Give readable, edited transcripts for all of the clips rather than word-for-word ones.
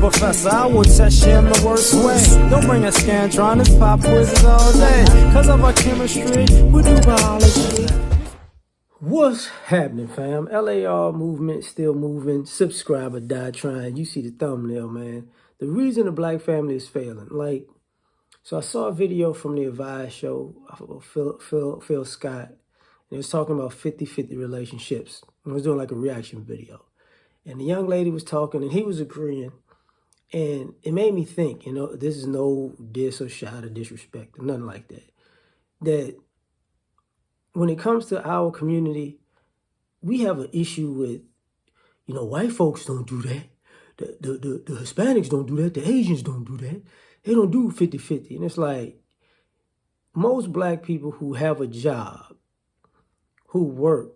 professor, I will test you in the worst way. Don't bring a Scantron, pop quizzes all day. Cause of our chemistry, we do biology. What's happening, fam? L.A.R. movement still moving. Subscribe or die trying. You see the thumbnail, man. The reason the black family is failing. So I saw a video from the Advice show, Phil Scott, and he was talking about 50-50 relationships. He was doing like a reaction video. And the young lady was talking, and he was agreeing. And it made me think, this is no diss or shot or disrespect or nothing like that. That when it comes to our community, we have an issue with, white folks don't do that. The Hispanics don't do that. The Asians don't do that. They don't do 50-50. And it's like, most black people who have a job, who work,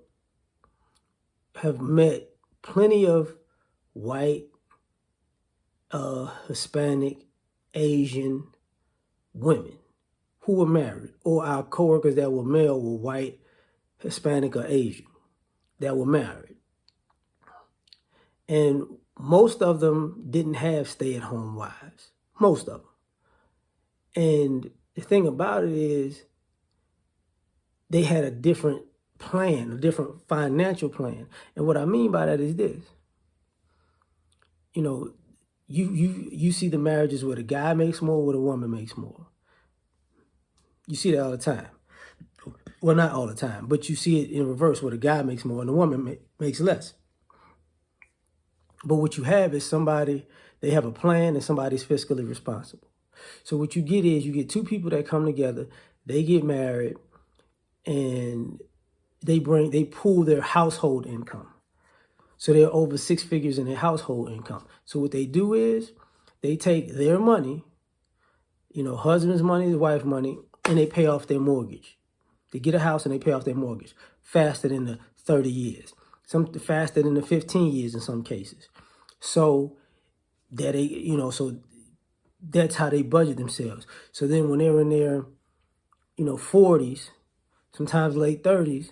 have met plenty of white, Hispanic, Asian women who were married, or our coworkers that were male were white, Hispanic, or Asian that were married. And most of them didn't have stay-at-home wives. Most of them. And the thing about it is they had a different plan, a different financial plan. And what I mean by that is this. You see the marriages where the guy makes more, where the woman makes more. You see that all the time. Well, not all the time, but you see it in reverse where the guy makes more and the woman makes less. But what you have is they have a plan and somebody's fiscally responsible. So what you get is you get two people that come together, they get married, and they pool their household income. So they're over 6 figures in their household income. So what they do is they take their money, husband's money, the wife's money, and they pay off their mortgage. They get a house and they pay off their mortgage faster than the 30 years. Some faster than the 15 years in some cases. So that so that's how they budget themselves. So then when they're in their, 40s, sometimes late 30s,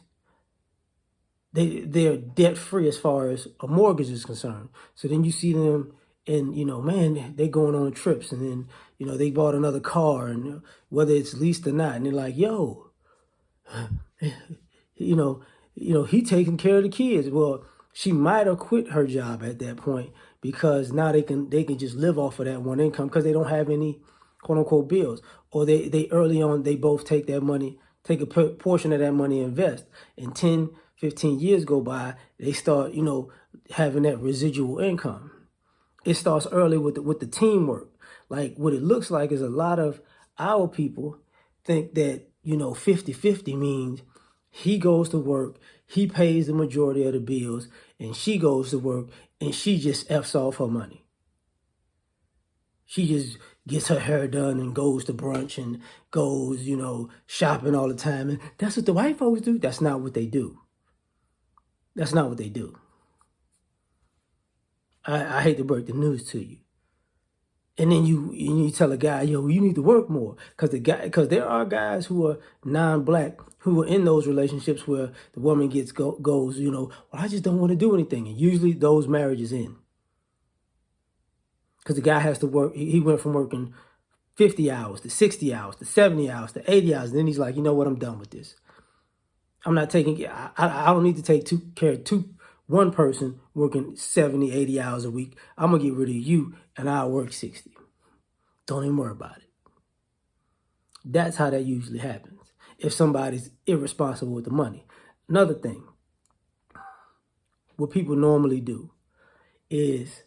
they're debt free as far as a mortgage is concerned. So then you see them and, man, they're going on trips, and then, they bought another car, and whether it's leased or not, and they're like, yo, he taking care of the kids. Well, she might have quit her job at that point because now they can just live off of that one income because they don't have any quote unquote bills. Or they early on, they both take that money, take a portion of that money and invest. And 10, 15 years go by, they start, having that residual income. It starts early with the teamwork. Like what it looks like is a lot of our people think that, 50-50 means he goes to work, he pays the majority of the bills, and she goes to work and she just F's off her money. She just gets her hair done and goes to brunch and goes, shopping all the time. And that's what the white folks do. That's not what they do. That's not what they do. I hate to break the news to you. And then you tell a guy, yo, you need to work more. Because there are guys who are non-black who are in those relationships where the woman goes, well, I just don't want to do anything. And usually those marriages end. Because the guy has to work. He went from working 50 hours to 60 hours to 70 hours to 80 hours. And then he's like, you know what? I'm done with this. I'm not taking, I don't need to take care of one person working 70, 80 hours a week. I'm going to get rid of you and I'll work 60. Don't even worry about it. That's how that usually happens if somebody's irresponsible with the money. Another thing, what people normally do is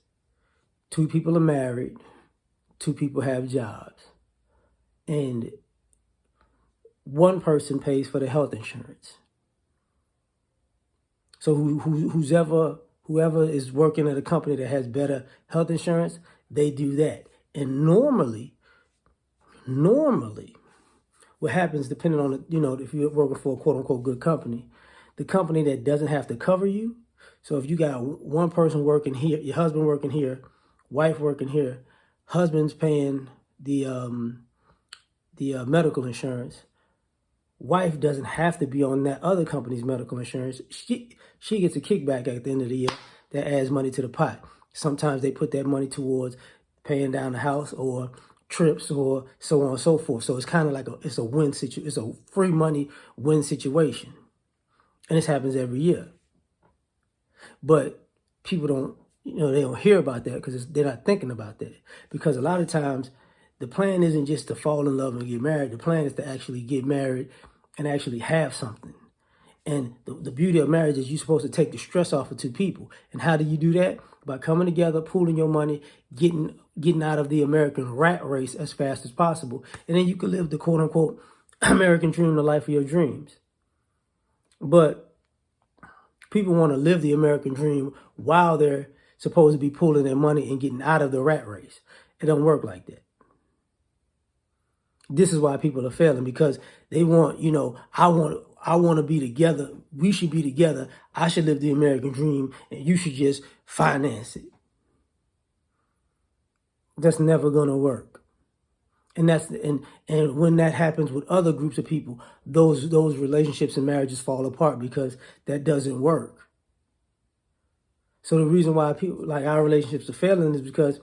2 people are married, 2 people have jobs, and one person pays for the health insurance. So whoever is working at a company that has better health insurance, they do that. And normally, what happens, depending on if you're working for a quote unquote good company, the company that doesn't have to cover you. So if you got one person working here, your husband working here, wife working here, husband's paying the medical insurance. Wife doesn't have to be on that other company's medical insurance. She gets a kickback at the end of the year that adds money to the pot. Sometimes they put that money towards paying down the house or trips or so on and so forth. So it's kind of like it's a win situation. It's a free money win situation. And this happens every year. But people don't, they don't hear about that because they're not thinking about that. Because a lot of times the plan isn't just to fall in love and get married. The plan is to actually get married and actually have something. And the beauty of marriage is you're supposed to take the stress off of two people. And how do you do that? By coming together, pooling your money, getting out of the American rat race as fast as possible. And then you can live the quote unquote American dream, the life of your dreams. But people want to live the American dream while they're supposed to be pulling their money and getting out of the rat race. It don't work like that. This is why people are failing, because they want, I want to be together. We should be together. I should live the American dream and you should just finance it. That's never going to work. And and when that happens with other groups of people, those relationships and marriages fall apart because that doesn't work. So the reason why people like our relationships are failing is because,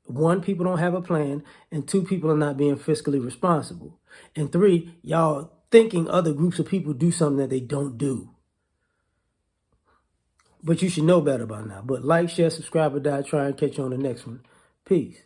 one, people don't have a plan, and two, people are not being fiscally responsible. And three, y'all thinking other groups of people do something that they don't do. But you should know better by now. But like, share, subscribe, or die. Try and catch you on the next one. Peace.